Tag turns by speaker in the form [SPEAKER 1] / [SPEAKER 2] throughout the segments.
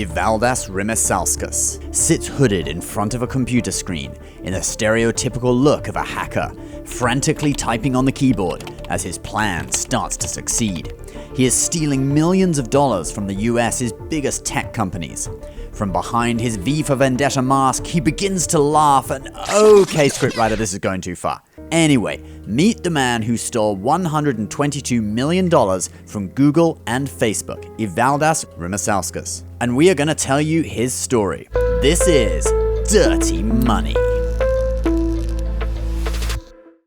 [SPEAKER 1] Evaldas Rimasaulkas sits hooded in front of a computer screen in the stereotypical look of a hacker, frantically typing on the keyboard as his plan starts to succeed. He is stealing millions of dollars from the US's biggest tech companies. From behind his V for Vendetta mask, he begins to laugh and okay, scriptwriter, this is going too far. Anyway, meet the man who stole $122 million from Google and Facebook, Evaldas Rimasaulkas. And we are going to tell you his story. This is Dirty Money.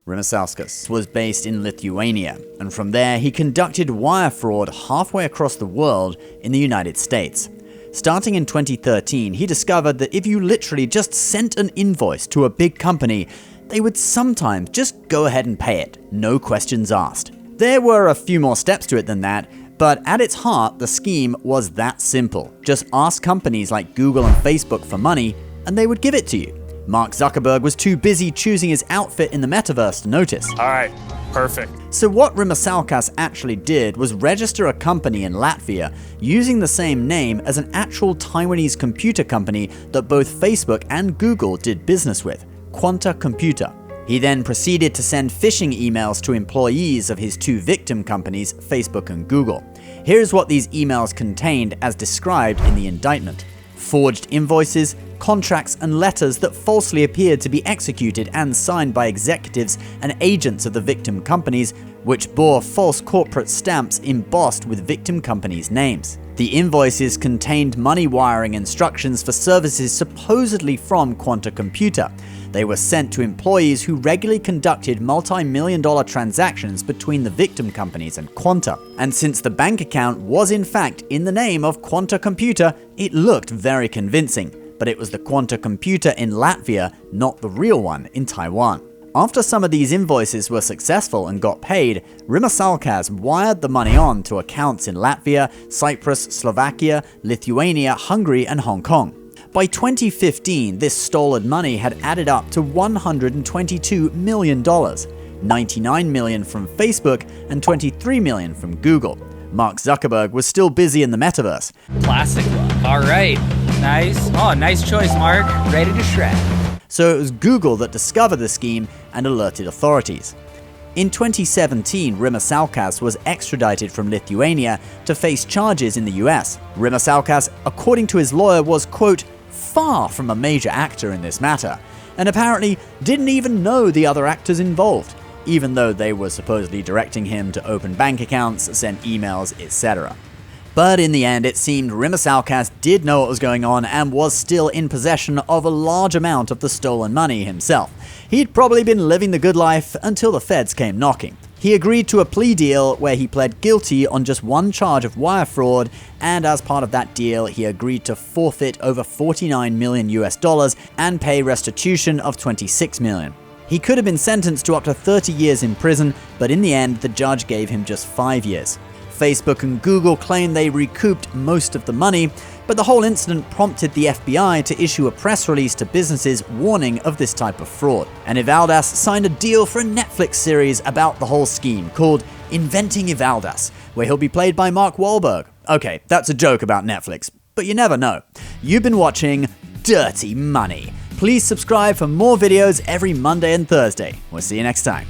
[SPEAKER 1] Rimasaulkas was based in Lithuania, and from there he conducted wire fraud halfway across the world in the United States. Starting in 2013, he discovered that if you literally just sent an invoice to a big company, they would sometimes just go ahead and pay it, no questions asked. There were a few more steps to it than that, but at its heart, the scheme was that simple. Just ask companies like Google and Facebook for money, and they would give it to you. Mark Zuckerberg was too busy choosing his outfit in the metaverse to notice.
[SPEAKER 2] All right, perfect.
[SPEAKER 1] So what Rimasaulkas actually did was register a company in Latvia using the same name as an actual Taiwanese computer company that both Facebook and Google did business with, Quanta Computer. He then proceeded to send phishing emails to employees of his two victim companies, Facebook and Google. Here's what these emails contained as described in the indictment. Forged invoices, contracts, and letters that falsely appeared to be executed and signed by executives and agents of the victim companies, which bore false corporate stamps embossed with victim companies' names. The invoices contained money wiring instructions for services supposedly from Quanta Computer. They were sent to employees who regularly conducted multi-million-dollar transactions between the victim companies and Quanta. And since the bank account was in fact in the name of Quanta Computer, it looked very convincing. But it was the Quanta Computer in Latvia, not the real one in Taiwan. After some of these invoices were successful and got paid, Rimasaulkas wired the money on to accounts in Latvia, Cyprus, Slovakia, Lithuania, Hungary, and Hong Kong. By 2015, this stolen money had added up to $122 million, $99 million from Facebook and $23 million from Google. Mark Zuckerberg was still busy in the metaverse.
[SPEAKER 3] Classic look. All right. Nice. Oh, nice choice, Mark. Ready to shred.
[SPEAKER 1] So it was Google that discovered the scheme and alerted authorities. In 2017, Rimasaulkas was extradited from Lithuania to face charges in the US. Rimasaulkas, according to his lawyer, was, quote, far from a major actor in this matter, and apparently didn't even know the other actors involved, even though they were supposedly directing him to open bank accounts, send emails, etc. But in the end, it seemed Rimasaulkas did know what was going on and was still in possession of a large amount of the stolen money himself. He'd probably been living the good life until the feds came knocking. He agreed to a plea deal where he pled guilty on just one charge of wire fraud, and as part of that deal, he agreed to forfeit over $49 million and pay restitution of $26 million. He could have been sentenced to up to 30 years in prison, but in the end, the judge gave him just 5 years. Facebook and Google claim they recouped most of the money, but the whole incident prompted the FBI to issue a press release to businesses warning of this type of fraud. And Evaldas signed a deal for a Netflix series about the whole scheme called Inventing Evaldas, where he'll be played by Mark Wahlberg. Okay, that's a joke about Netflix, but you never know. You've been watching Dirty Money. Please subscribe for more videos every Monday and Thursday. We'll see you next time.